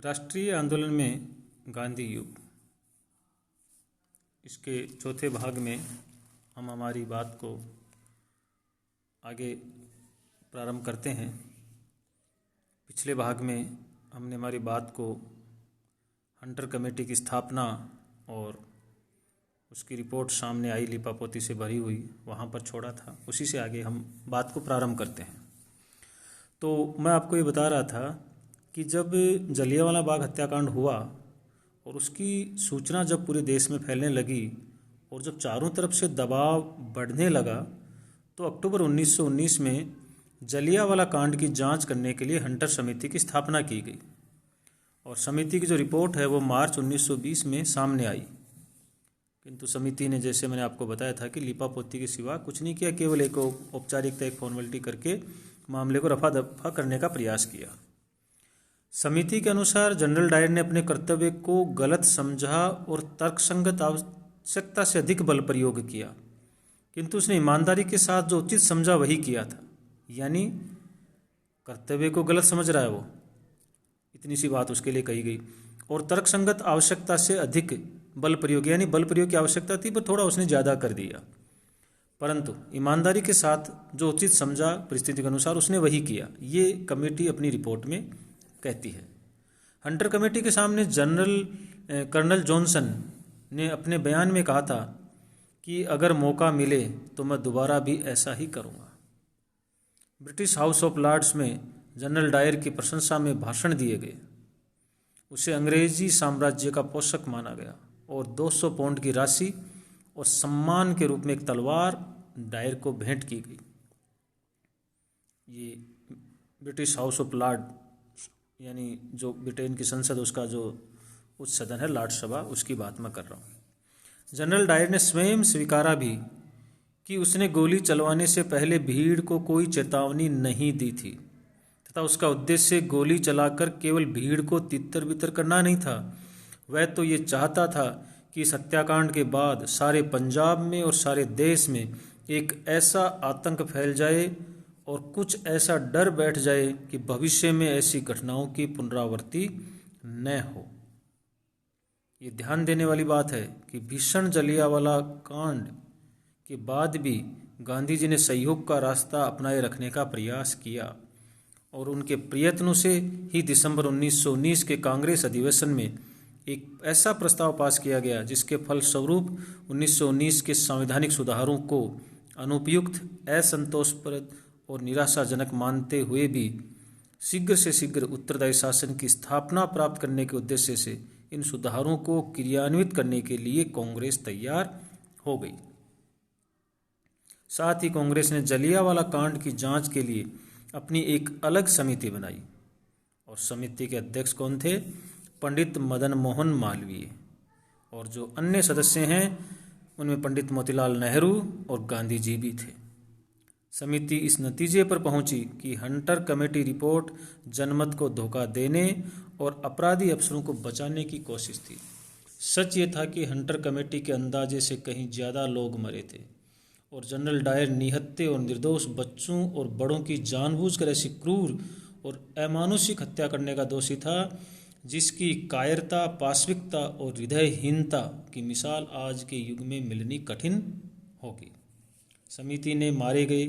राष्ट्रीय आंदोलन में गांधी युग, इसके चौथे भाग में हम हमारी बात को आगे प्रारंभ करते हैं। पिछले भाग में हमने हमारी बात को हंटर कमेटी की स्थापना और उसकी रिपोर्ट सामने आई लीपापोती से भरी हुई, वहाँ पर छोड़ा था। उसी से आगे हम बात को प्रारंभ करते हैं। तो मैं आपको ये बता रहा था कि जब जलियांवाला बाग हत्याकांड हुआ और उसकी सूचना जब पूरे देश में फैलने लगी और जब चारों तरफ से दबाव बढ़ने लगा, तो अक्टूबर 1919 में जलियांवाला कांड की जांच करने के लिए हंटर समिति की स्थापना की गई और समिति की जो रिपोर्ट है वो मार्च 1920 में सामने आई। किंतु समिति ने, जैसे मैंने आपको बताया था, कि लीपापोती के सिवा कुछ नहीं किया, केवल एक औपचारिकता, एक फॉर्मेलिटी करके मामले को रफा दफा करने का प्रयास किया। समिति के अनुसार जनरल डायर ने अपने कर्तव्य को गलत समझा और तर्कसंगत आवश्यकता से अधिक बल प्रयोग किया, किंतु उसने ईमानदारी के साथ जो उचित समझा वही किया था। यानी कर्तव्य को गलत समझ रहा है वो, इतनी सी बात उसके लिए कही गई। और तर्कसंगत आवश्यकता से अधिक बल प्रयोग, यानी बल प्रयोग की आवश्यकता थी पर थोड़ा उसने ज़्यादा कर दिया, परंतु ईमानदारी के साथ जो उचित समझा परिस्थिति के अनुसार उसने वही किया। ये कमेटी अपनी रिपोर्ट में कहती है। हंटर कमेटी के सामने कर्नल जॉनसन ने अपने बयान में कहा था कि अगर मौका मिले तो मैं दोबारा भी ऐसा ही करूँगा। ब्रिटिश हाउस ऑफ लॉर्ड्स में जनरल डायर की प्रशंसा में भाषण दिए गए। उसे अंग्रेजी साम्राज्य का पोषक माना गया और 200 पाउंड की राशि और सम्मान के रूप में एक तलवार डायर को भेंट की गई। ये ब्रिटिश हाउस ऑफ लॉर्ड, यानी जो ब्रिटेन की संसद, उसका जो उच्च सदन है, लॉर्ड सभा, उसकी बात मैं कर रहा हूँ। जनरल डायर ने स्वयं स्वीकारा भी कि उसने गोली चलवाने से पहले भीड़ को कोई चेतावनी नहीं दी थी तथा उसका उद्देश्य गोली चलाकर केवल भीड़ को तितर बितर करना नहीं था। वह तो ये चाहता था कि इस हत्याकांड के बाद सारे पंजाब में और सारे देश में एक ऐसा आतंक फैल जाए और कुछ ऐसा डर बैठ जाए कि भविष्य में ऐसी घटनाओं की पुनरावृत्ति न हो। ये ध्यान देने वाली बात है कि भीषण जलियांवाला कांड के बाद भी गांधी जी ने सहयोग का रास्ता अपनाए रखने का प्रयास किया और उनके प्रयत्नों से ही दिसंबर 1919 के कांग्रेस अधिवेशन में एक ऐसा प्रस्ताव पास किया गया जिसके फलस्वरूप 1919 के संवैधानिक सुधारों को अनुपयुक्त, असंतोषप्रद और निराशाजनक मानते हुए भी शीघ्र से शीघ्र उत्तरदायी शासन की स्थापना प्राप्त करने के उद्देश्य से इन सुधारों को क्रियान्वित करने के लिए कांग्रेस तैयार हो गई। साथ ही कांग्रेस ने जलियांवाला कांड की जांच के लिए अपनी एक अलग समिति बनाई और समिति के अध्यक्ष कौन थे? पंडित मदन मोहन मालवीय, और जो अन्य सदस्य हैं उनमें पंडित मोतीलाल नेहरू और गांधी जी भी थे। समिति इस नतीजे पर पहुंची कि हंटर कमेटी रिपोर्ट जनमत को धोखा देने और अपराधी अफसरों को बचाने की कोशिश थी। सच ये था कि हंटर कमेटी के अंदाजे से कहीं ज़्यादा लोग मरे थे और जनरल डायर निहत्थे और निर्दोष बच्चों और बड़ों की जानबूझकर ऐसी क्रूर और अमानुषिक हत्या करने का दोषी था जिसकी कायरता, पाशविकता और हृदयहीनता की मिसाल आज के युग में मिलनी कठिन होगी। समिति ने मारे गए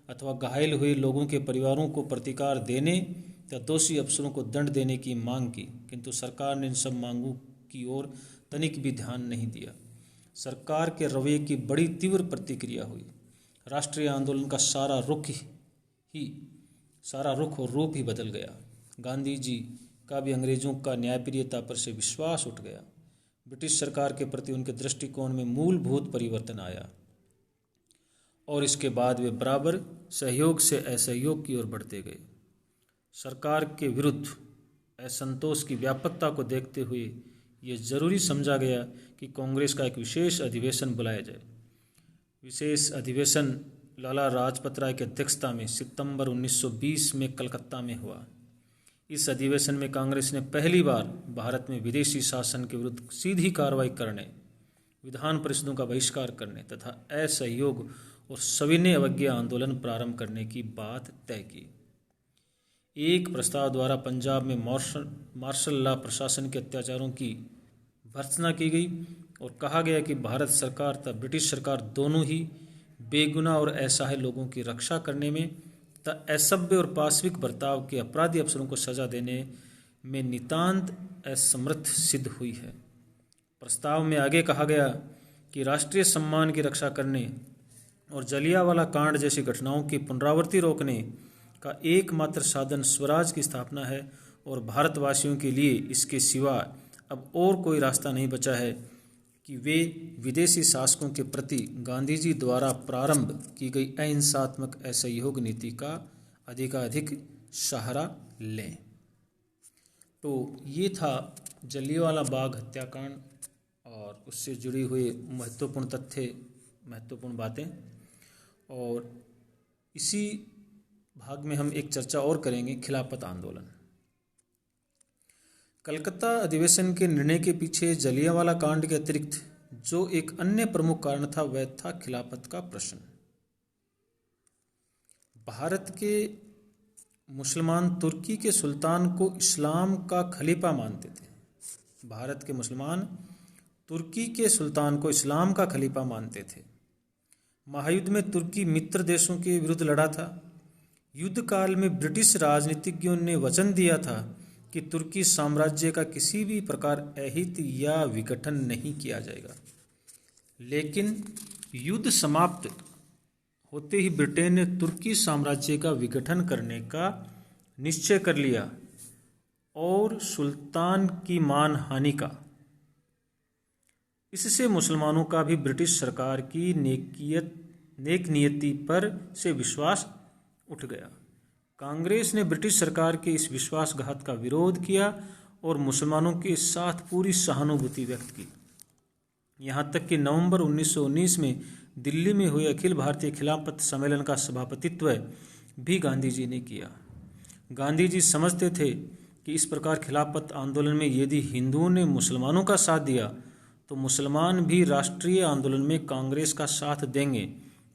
अथवा घायल हुए लोगों के परिवारों को प्रतिकार देने या दोषी अफसरों को दंड देने की मांग की, किंतु सरकार ने इन सब मांगों की ओर तनिक भी ध्यान नहीं दिया। सरकार के रवैये की बड़ी तीव्र प्रतिक्रिया हुई। राष्ट्रीय आंदोलन का सारा रुख और रूप ही बदल गया। गांधी जी का भी अंग्रेजों का न्यायप्रियता पर से विश्वास उठ गया। ब्रिटिश सरकार के प्रति उनके दृष्टिकोण में मूलभूत परिवर्तन आया और इसके बाद वे बराबर सहयोग से असहयोग की ओर बढ़ते गए। सरकार के विरुद्ध असंतोष की व्यापकता को देखते हुए ये जरूरी समझा गया कि कांग्रेस का एक विशेष अधिवेशन बुलाया जाए। विशेष अधिवेशन लाला लाजपत राय की अध्यक्षता में सितंबर 1920 में कलकत्ता में हुआ। इस अधिवेशन में कांग्रेस ने पहली बार भारत में विदेशी शासन के विरुद्ध सीधी कार्रवाई करने, विधान परिषदों का बहिष्कार करने तथा असहयोग और सविनय अवज्ञा आंदोलन प्रारंभ करने की बात तय की। एक प्रस्ताव द्वारा पंजाब में मार्शल लॉ प्रशासन के अत्याचारों की भर्त्सना की गई और कहा गया कि भारत सरकार तथा ब्रिटिश सरकार दोनों ही बेगुनाह और असहाय लोगों की रक्षा करने में तथा असभ्य और पाशविक बर्ताव के अपराधी अफसरों को सजा देने में नितांत असमर्थ सिद्ध हुई है। प्रस्ताव में आगे कहा गया कि राष्ट्रीय सम्मान की रक्षा करने और जलियांवाला कांड जैसी घटनाओं की पुनरावृत्ति रोकने का एकमात्र साधन स्वराज की स्थापना है और भारतवासियों के लिए इसके सिवा अब और कोई रास्ता नहीं बचा है कि वे विदेशी शासकों के प्रति गांधी जी द्वारा प्रारंभ की गई अहिंसात्मक असहयोग नीति का अधिकाधिक सहारा लें। तो ये था जलियांवाला बाग हत्याकांड और उससे जुड़ी हुई महत्वपूर्ण तथ्य, महत्वपूर्ण बातें। और इसी भाग में हम एक चर्चा और करेंगे, खिलाफत आंदोलन। कलकत्ता अधिवेशन के निर्णय के पीछे जलियांवाला कांड के अतिरिक्त जो एक अन्य प्रमुख कारण था वह था खिलाफत का प्रश्न। भारत के मुसलमान तुर्की के सुल्तान को इस्लाम का खलीफा मानते थे। भारत के मुसलमान तुर्की के सुल्तान को इस्लाम का खलीफा मानते थे। महायुद्ध में तुर्की मित्र देशों के विरुद्ध लड़ा था। युद्ध काल में ब्रिटिश राजनीतिज्ञों ने वचन दिया था कि तुर्की साम्राज्य का किसी भी प्रकार अहित या विघटन नहीं किया जाएगा। लेकिन युद्ध समाप्त होते ही ब्रिटेन ने तुर्की साम्राज्य का विघटन करने का निश्चय कर लिया और सुल्तान की मानहानि का। इससे मुसलमानों का भी ब्रिटिश सरकार की नेक नियति पर से विश्वास उठ गया। कांग्रेस ने ब्रिटिश सरकार के इस विश्वासघात का विरोध किया और मुसलमानों के साथ पूरी सहानुभूति व्यक्त की। यहाँ तक कि नवंबर 1919 में दिल्ली में हुए अखिल भारतीय खिलाफत सम्मेलन का सभापतित्व भी गांधी जी ने किया। गांधी जी समझते थे कि इस प्रकार खिलाफत आंदोलन में यदि हिंदुओं ने मुसलमानों का साथ दिया तो मुसलमान भी राष्ट्रीय आंदोलन में कांग्रेस का साथ देंगे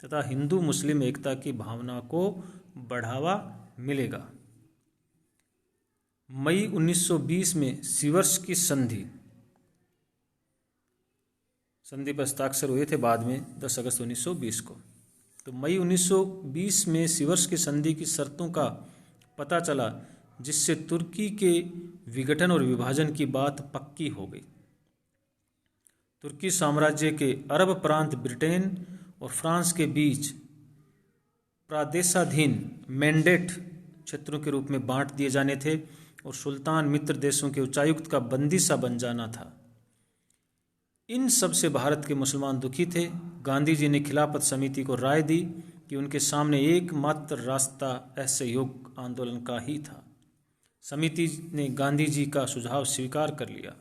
तथा हिंदू मुस्लिम एकता की भावना को बढ़ावा मिलेगा। मई 1920 में सीवर्स की संधि पर हस्ताक्षर हुए थे बाद में 10 अगस्त 1920 को। तो मई 1920 में सीवर्स की संधि की शर्तों का पता चला जिससे तुर्की के विघटन और विभाजन की बात पक्की हो गई। तुर्की साम्राज्य के अरब प्रांत ब्रिटेन और फ्रांस के बीच प्रादेशाधीन मैंडेट क्षेत्रों के रूप में बांट दिए जाने थे और सुल्तान मित्र देशों के उच्चायुक्त का बंदी सा बन जाना था। इन सब से भारत के मुसलमान दुखी थे। गांधी जी ने खिलाफत समिति को राय दी कि उनके सामने एकमात्र रास्ता असहयोग आंदोलन का ही था। समिति ने गांधी जी का सुझाव स्वीकार कर लिया।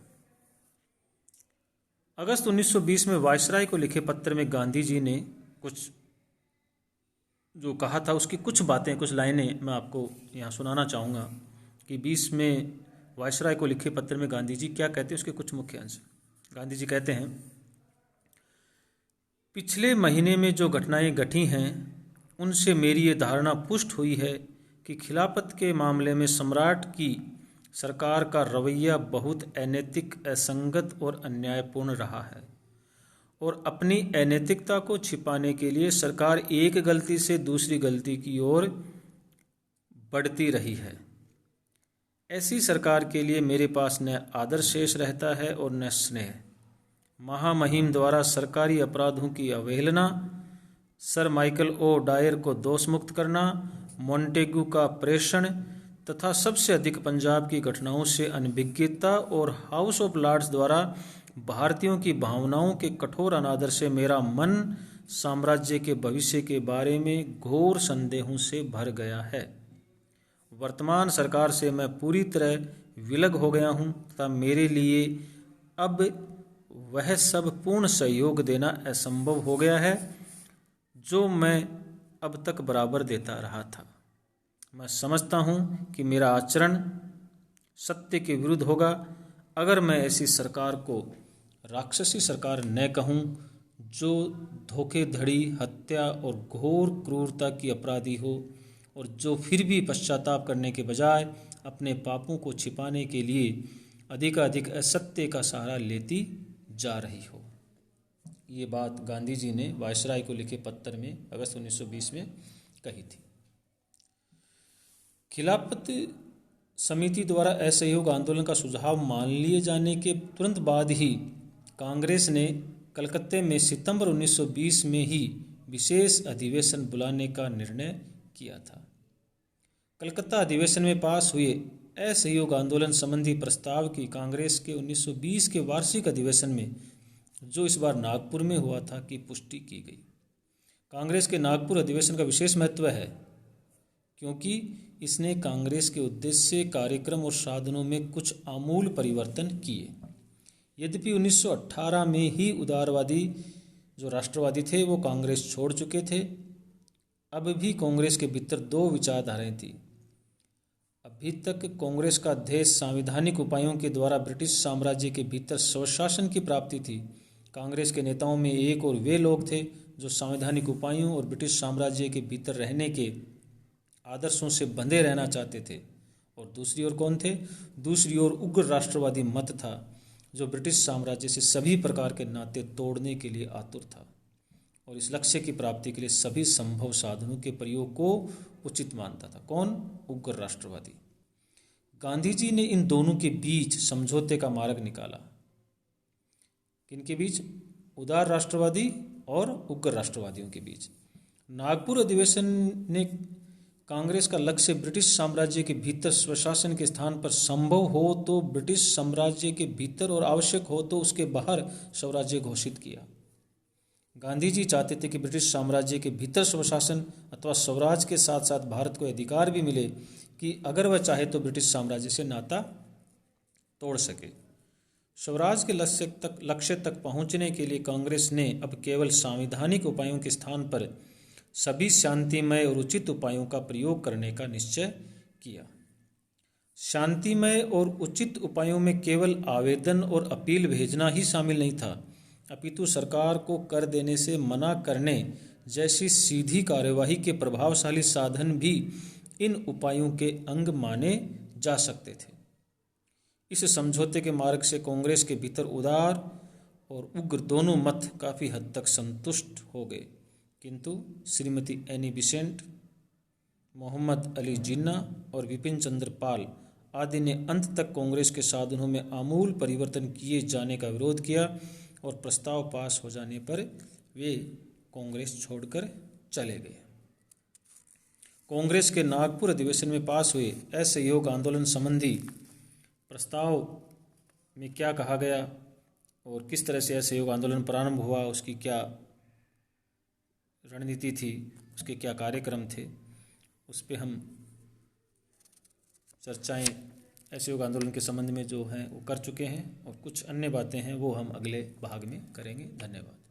अगस्त 1920 में वायसराय को लिखे पत्र में गांधी जी ने कुछ जो कहा था उसकी कुछ बातें, कुछ लाइनें मैं आपको यहाँ सुनाना चाहूँगा कि 20 में वायसराय को लिखे पत्र में गांधी जी क्या कहते हैं, उसके कुछ मुख्य अंश। गांधी जी कहते हैं, पिछले महीने में जो घटनाएं घटी हैं उनसे मेरी ये धारणा पुष्ट हुई है कि खिलाफत के मामले में सम्राट की सरकार का रवैया बहुत अनैतिक, असंगत और अन्यायपूर्ण रहा है और अपनी अनैतिकता को छिपाने के लिए सरकार एक गलती से दूसरी गलती की ओर बढ़ती रही है। ऐसी सरकार के लिए मेरे पास न आदर शेष रहता है और न स्नेह। महामहिम द्वारा सरकारी अपराधों की अवहेलना, सर माइकल ओ डायर को दोष मुक्त करना, मोंटेगू का प्रेषण तथा सबसे अधिक पंजाब की घटनाओं से अनभिज्ञता और हाउस ऑफ लॉर्ड्स द्वारा भारतीयों की भावनाओं के कठोर अनादर से मेरा मन साम्राज्य के भविष्य के बारे में घोर संदेहों से भर गया है। वर्तमान सरकार से मैं पूरी तरह विलग हो गया हूँ तथा मेरे लिए अब वह सब पूर्ण सहयोग देना असंभव हो गया है जो मैं अब तक बराबर देता रहा था। मैं समझता हूँ कि मेरा आचरण सत्य के विरुद्ध होगा अगर मैं ऐसी सरकार को राक्षसी सरकार न कहूँ जो धोखेधड़ी, हत्या और घोर क्रूरता की अपराधी हो और जो फिर भी पश्चाताप करने के बजाय अपने पापों को छिपाने के लिए अधिकाधिक असत्य का सहारा लेती जा रही हो। ये बात गांधी जी ने वायसराय को लिखे पत्र में अगस्त 1920 में कही थी। खिलाफत समिति द्वारा असहयोग आंदोलन का सुझाव मान लिए जाने के तुरंत बाद ही कांग्रेस ने कलकत्ते में सितंबर 1920 में ही विशेष अधिवेशन बुलाने का निर्णय किया था। कलकत्ता अधिवेशन में पास हुए असहयोग आंदोलन संबंधी प्रस्ताव की कांग्रेस के 1920 के वार्षिक अधिवेशन में, जो इस बार नागपुर में हुआ था, की पुष्टि की गई। कांग्रेस के नागपुर अधिवेशन का विशेष महत्व है क्योंकि इसने कांग्रेस के उद्देश्य, कार्यक्रम और साधनों में कुछ आमूल परिवर्तन किए। यद्यपि 1918 में ही उदारवादी जो राष्ट्रवादी थे वो कांग्रेस छोड़ चुके थे, अब भी कांग्रेस के भीतर दो विचारधाराएं थी। अभी तक कांग्रेस का ध्येय संवैधानिक उपायों के द्वारा ब्रिटिश साम्राज्य के भीतर स्वशासन की प्राप्ति थी। कांग्रेस के नेताओं में एक और वे लोग थे जो संवैधानिक उपायों और ब्रिटिश साम्राज्य के भीतर रहने के आदर्शों से बंधे रहना चाहते थे, और दूसरी ओर कौन थे? दूसरी ओर उग्र राष्ट्रवादी मत था जो ब्रिटिश साम्राज्य से सभी प्रकार के नाते तोड़ने के लिए आतुर था और इस लक्ष्य की प्राप्ति के लिए सभी संभव साधनों के प्रयोग को उचित मानता था। कौन? उग्र राष्ट्रवादी। गांधी जी ने इन दोनों के बीच समझौते का मार्ग निकाला। किनके बीच? उदार राष्ट्रवादी और उग्र राष्ट्रवादियों के बीच। नागपुर अधिवेशन ने कांग्रेस का लक्ष्य ब्रिटिश साम्राज्य के भीतर स्वशासन के स्थान पर संभव हो तो ब्रिटिश साम्राज्य के भीतर और आवश्यक हो तो उसके बाहर स्वराज्य घोषित किया। गांधी जी चाहते थे कि ब्रिटिश साम्राज्य के भीतर स्वशासन अथवा स्वराज के साथ साथ भारत को अधिकार भी मिले कि अगर वह चाहे तो ब्रिटिश साम्राज्य से नाता तोड़ सके। स्वराज के लक्ष्य तक पहुंचने के लिए कांग्रेस ने अब केवल संवैधानिक उपायों के स्थान पर सभी शांतिमय और उचित उपायों का प्रयोग करने का निश्चय किया। शांतिमय और उचित उपायों में केवल आवेदन और अपील भेजना ही शामिल नहीं था, अपितु सरकार को कर देने से मना करने जैसी सीधी कार्यवाही के प्रभावशाली साधन भी इन उपायों के अंग माने जा सकते थे। इस समझौते के मार्ग से कांग्रेस के भीतर उदार और उग्र दोनों मत काफ़ी हद तक संतुष्ट हो गए, किंतु श्रीमती एनी बेसेंट, मोहम्मद अली जिन्ना और विपिन चंद्र पाल आदि ने अंत तक कांग्रेस के साधनों में आमूल परिवर्तन किए जाने का विरोध किया और प्रस्ताव पास हो जाने पर वे कांग्रेस छोड़कर चले गए। कांग्रेस के नागपुर अधिवेशन में पास हुए असहयोग आंदोलन संबंधी प्रस्ताव में क्या कहा गया और किस तरह से असहयोग आंदोलन प्रारंभ हुआ, उसकी क्या रणनीति थी, उसके क्या कार्यक्रम थे, उस पे हम चर्चाएं असहयोग आंदोलन के संबंध में जो हैं वो कर चुके हैं और कुछ अन्य बातें हैं वो हम अगले भाग में करेंगे। धन्यवाद।